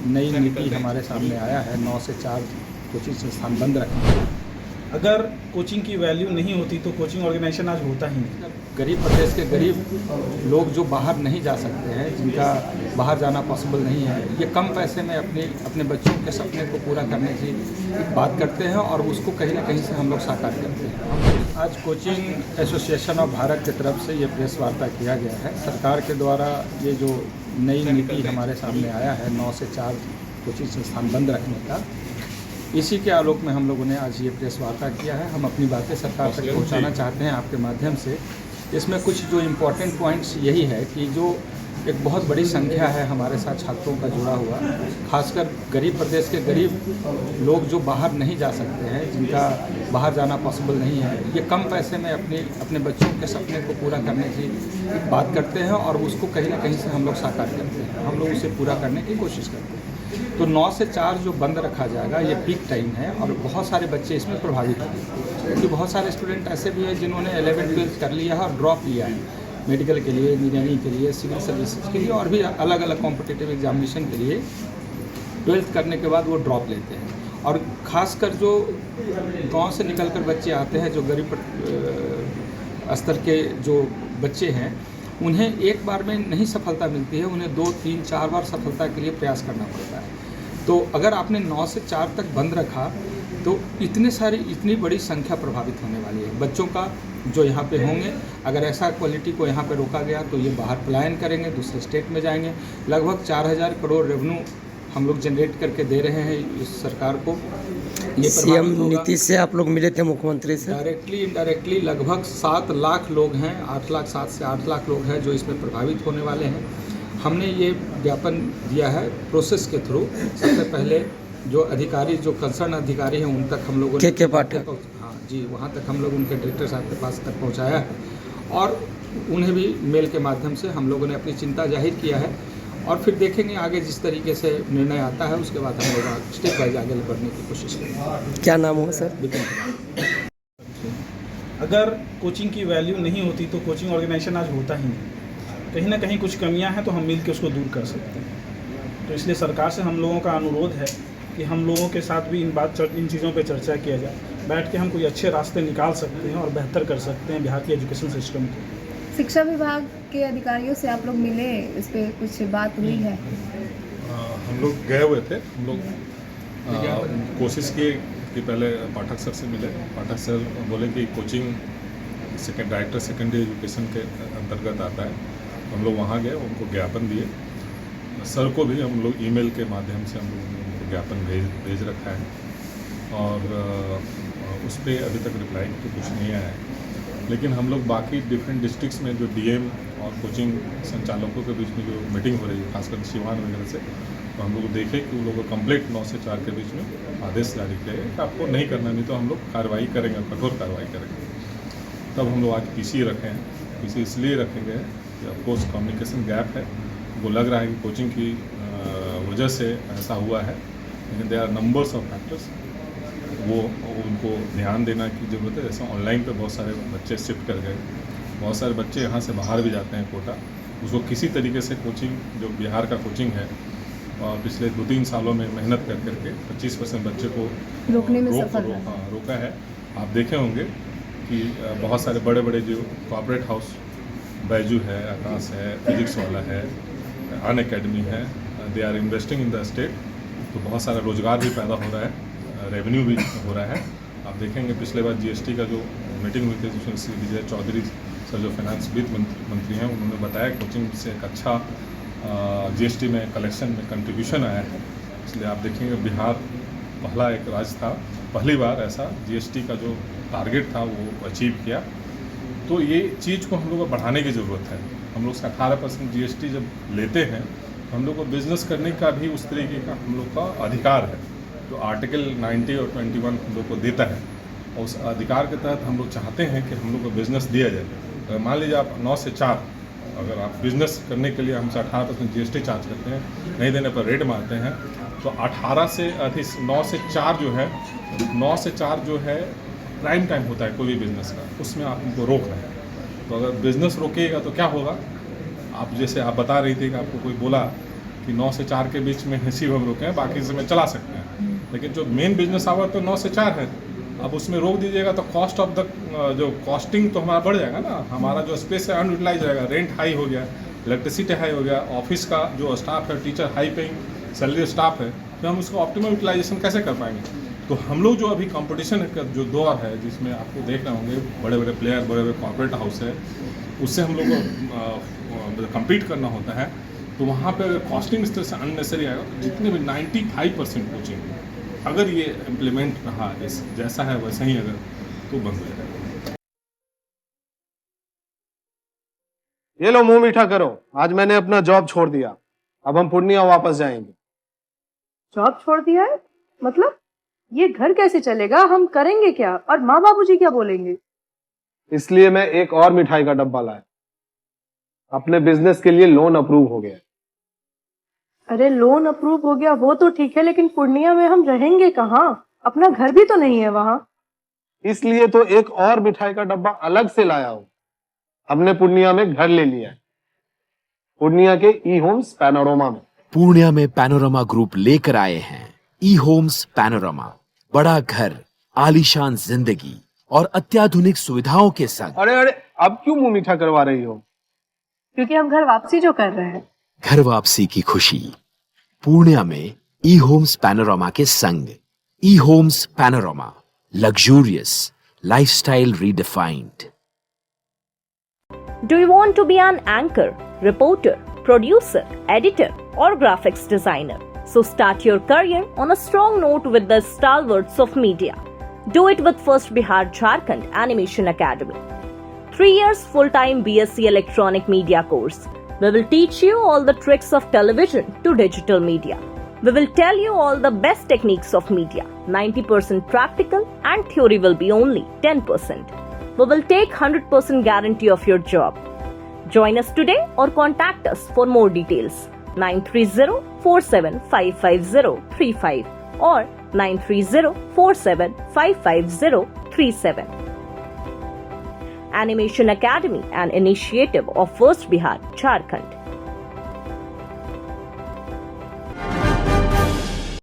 नई नीति हमारे सामने आया है 9 से 4 कोचिंग संस्थान बंद रखेंगे। अगर कोचिंग की वैल्यू नहीं होती तो कोचिंग ऑर्गेनाइजेशन आज होता ही नहीं। गरीब प्रदेश के गरीब लोग जो बाहर नहीं जा सकते हैं, जिनका बाहर जाना पॉसिबल नहीं है, ये कम पैसे में अपने बच्चों के सपने को पूरा करने की बात करते हैं और उसको कहीं ना कहीं से हम लोग साकार करते हैं। आज कोचिंग एसोसिएशन ऑफ भारत की तरफ से ये प्रेस वार्ता किया गया है। सरकार के द्वारा ये जो नई नीति हमारे सामने आया है 9 से 4 कोचिंग संस्थान बंद रखने का, इसी के आलोक में हम लोगों ने आज ये प्रेस वार्ता किया है। हम अपनी बातें सरकार तक पहुंचाना चाहते हैं आपके माध्यम से। इसमें कुछ जो इम्पोर्टेंट पॉइंट्स यही है कि जो एक बहुत बड़ी संख्या है हमारे साथ छात्रों का जुड़ा हुआ, खासकर गरीब प्रदेश के गरीब लोग जो बाहर नहीं जा सकते हैं, जिनका बाहर जाना पॉसिबल नहीं है, ये कम पैसे में अपने बच्चों के सपने को पूरा करने की बात करते हैं और उसको कहीं ना कहीं से हम लोग साकार करते हैं। हम लोग उसे पूरा करने की कोशिश करते हैं। तो 9 से 4 जो बंद रखा जाएगा, ये पीक टाइम है और बहुत सारे बच्चे इसमें प्रभावित होंगे, क्योंकि बहुत सारे स्टूडेंट ऐसे भी हैं जिन्होंने 11th-12th कर लिया है और ड्रॉप लिया है, मेडिकल के लिए, इंजीनियरिंग के लिए, सिविल सर्विसेज के लिए और भी अलग अलग कॉम्पिटिटिव एग्जामिनेशन के लिए 12th करने के बाद वो ड्रॉप लेते हैं। और ख़ासकर जो गांव से निकलकर बच्चे आते हैं, जो गरीब स्तर के जो बच्चे हैं, उन्हें एक बार में नहीं सफलता मिलती है, उन्हें 2, 3, 4 बार सफलता के लिए प्रयास करना पड़ता है। तो अगर आपने 9 से 4 तक बंद रखा तो इतनी बड़ी संख्या प्रभावित होने वाली है बच्चों का, जो यहाँ पे होंगे। अगर ऐसा क्वालिटी को यहाँ पे रोका गया तो ये बाहर पलायन करेंगे, दूसरे स्टेट में जाएंगे। लगभग 4000 करोड़ रेवेन्यू हम लोग जनरेट करके दे रहे हैं इस सरकार को। ये सीएम नीतीश से आप लोग मिले थे, मुख्यमंत्री से? डायरेक्टली इनडायरेक्टली लगभग 7 लाख लोग हैं, 8 लाख 7 से 8 लाख लोग हैं जो इसमें प्रभावित होने वाले हैं। हमने ये ज्ञापन दिया है प्रोसेस के थ्रू। सबसे पहले जो अधिकारी, जो कंसर्न अधिकारी हैं, उन तक हम लोगों ने के पाठक, हाँ जी, वहाँ तक हम लोग उनके डायरेक्टर साहब के पास तक पहुँचाया है और उन्हें भी मेल के माध्यम से हम लोगों ने अपनी चिंता जाहिर किया है। और फिर देखेंगे आगे जिस तरीके से निर्णय आता है, उसके बाद हम लोग स्टेप बाइज आगे बढ़ने की कोशिश करेंगे। क्या नाम होगा सर? अगर कोचिंग की वैल्यू नहीं होती तो कोचिंग ऑर्गेनाइजेशन आज होता ही नहीं। कहीं ना कहीं कुछ कमियां हैं तो हम मिल के उसको दूर कर सकते हैं। तो इसलिए सरकार से हम लोगों का अनुरोध है कि हम लोगों के साथ भी इन चीज़ों पे चर्चा किया जाए। बैठ के हम कोई अच्छे रास्ते निकाल सकते हैं और बेहतर कर सकते हैं बिहार के एजुकेशन सिस्टम को। शिक्षा विभाग के अधिकारियों से आप लोग मिले, इस पर कुछ बात हुई है? हम लोग गए हुए थे। हम लोग कोशिश किए कि पहले पाठक सर से मिले। पाठक सर बोले कि कोचिंग डायरेक्टर सेकेंडरी एजुकेशन के अंतर्गत आता है। हम लोग वहाँ गए, उनको ज्ञापन दिए। सर को भी हम लोग ईमेल के माध्यम से हम लोगों ने उनको ज्ञापन भेज रखा है और उस पर अभी तक रिप्लाई तो कुछ नहीं आया है। लेकिन हम लोग बाकी डिफरेंट डिस्ट्रिक्ट्स में जो डीएम और कोचिंग संचालकों के बीच में जो मीटिंग हो रही है, खासकर सिवान वगैरह से, तो हम लोग देखें कि उन लोगों को कंप्लीट 9 से 4 के बीच में आदेश जारी किया है कि आपको नहीं करना, नहीं तो हम लोग कार्रवाई करेंगे, कठोर कार्रवाई करेंगे। तब हम लोग आज पीसी रखे हैं। पीसी इसलिए रखेंगे कि ऑफकोर्स कम्युनिकेशन गैप है, वो लग रहा है कि कोचिंग की वजह से ऐसा हुआ है, लेकिन they are numbers of factors. वो उनको ध्यान देना की ज़रूरत है। जैसे ऑनलाइन पे बहुत सारे बच्चे शिफ्ट कर गए, बहुत सारे बच्चे यहाँ से बाहर भी जाते हैं कोटा। उसको किसी तरीके से कोचिंग, जो बिहार का कोचिंग है, और पिछले 2-3 सालों में मेहनत कर करके 25% बच्चे को रोकने में सफल रोका है। आप देखे होंगे कि बहुत सारे बड़े बड़े जो कॉर्पोरेट हाउस, बैजू है, आकाश है, फिजिक्स वाला है, अन अकेडमी है, they are investing in the state. तो बहुत सारा रोजगार भी पैदा हो रहा है, रेवेन्यू भी हो रहा है। आप देखेंगे पिछले बार जीएसटी का जो मीटिंग हुई थी, जिसमें श्री विजय चौधरी सर जो फाइनेंस वित्त मंत्री हैं, उन्होंने बताया कोचिंग से एक अच्छा जीएसटी में कलेक्शन में कंट्रीब्यूशन आया है। इसलिए आप देखेंगे बिहार पहला एक राज्य था, पहली बार ऐसा जीएसटी का जो टारगेट था वो अचीव किया। तो ये चीज़ को हम लोग को बढ़ाने की ज़रूरत है। हम लोग से 18% जीएसटी जब लेते हैं तो हम लोग को बिज़नेस करने का भी उस तरीके का हम लोग का अधिकार है, जो आर्टिकल 90 और 21 हम लोग को देता है। और उस अधिकार के तहत हम लोग चाहते हैं कि हम लोग को बिज़नेस दिया जाए। मान लीजिए आप 9 से 4 अगर आप बिज़नेस करने के लिए हमसे 18% जीएसटी चार्ज करते हैं, नहीं देने पर रेट मारते हैं, तो 18 से 9 से 4 जो है, 9 से 4 जो है प्राइम टाइम होता है कोई भी बिज़नेस का, उसमें आप उनको रोक रहे हैं। तो अगर बिज़नेस रोकिएगा तो क्या होगा? आप जैसे आप बता रही थी कि आपको कोई बोला कि 9 से 4 के बीच में नसीब हम रुके हैं, बाकी समय चला सकते हैं। लेकिन जो मेन बिजनेस आवर तो 9 से 4 है, अब उसमें रोक दीजिएगा तो कॉस्ट ऑफ द जो कॉस्टिंग तो हमारा बढ़ जाएगा ना, हमारा जो स्पेस है अनयूटिलाइज रहेगा, रेंट हाई हो गया, इलेक्ट्रिसिटी हाई हो गया, ऑफिस का जो स्टाफ है, teacher high paying salary staff है, तो हम उसको ऑप्टिमम यूटिलाइजेशन कैसे कर पाएंगे। तो हम लोग जो अभी कंपटीशन का जो दौर है, जिसमें आपको देख रहे होंगे बड़े बड़े प्लेयर, बड़े बड़े कॉर्पोरेट हाउस है, उससे हम लोग को कम्पीट करना होता है। तो वहाँ पे अगर कॉस्टिंग इस तरह से अननेसेसरी आएगा, तो जितने भी 95% कोचिंग अगर ये इम्प्लीमेंट रहा इस जैसा है वैसा ही अगर, तो बंद हो जाएगा। ये लो मुंह मीठा करो, आज मैंने अपना जॉब छोड़ दिया, अब हम पूर्णिया वापस जाएंगे। जॉब छोड़ दिया है? मतलब ये घर कैसे चलेगा, हम करेंगे क्या, और माँ बाबूजी क्या बोलेंगे? इसलिए मैं एक और मिठाई का डब्बा लाया, अपने बिजनेस के लिए लोन अप्रूव हो गया। अरे लोन अप्रूव हो गया वो तो ठीक है, लेकिन पूर्णिया में हम रहेंगे कहाँ? अपना घर भी तो नहीं है वहाँ। इसलिए तो एक और मिठाई का डब्बा अलग से लाया हूँ। हमने पूर्णिया में घर ले लिया है, पूर्णिया के ई होम्स पैनोरमा में। पूर्णिया में पैनोरमा ग्रुप लेकर आए हैं ई होम्स पैनोरमा, बड़ा घर, आलीशान जिंदगी और अत्याधुनिक सुविधाओं के संग। अरे अरे, अब क्यों मुंह मीठा करवा रही हो? क्योंकि हम घर वापसी जो कर रहे हैं। घर वापसी की खुशी पूर्णिया में ई होम्स पैनोरमा के संग। E Homes Panorama, luxurious lifestyle redefined. Do you want to be an anchor, reporter, producer, editor, or graphics designer? So start your career on a strong note with the stalwarts of media. Do it with First Bihar Jharkhand Animation Academy. 3 years full-time BSc Electronic Media course. We will teach you all the tricks of television to digital media. We will tell you all the best techniques of media. 90% practical and theory will be only 10%. We will take 100% guarantee of your job. Join us today or contact us for more details. 930-47-55035 or 930-47-55037. Animation Academy, an initiative of First Bihar Jharkhand.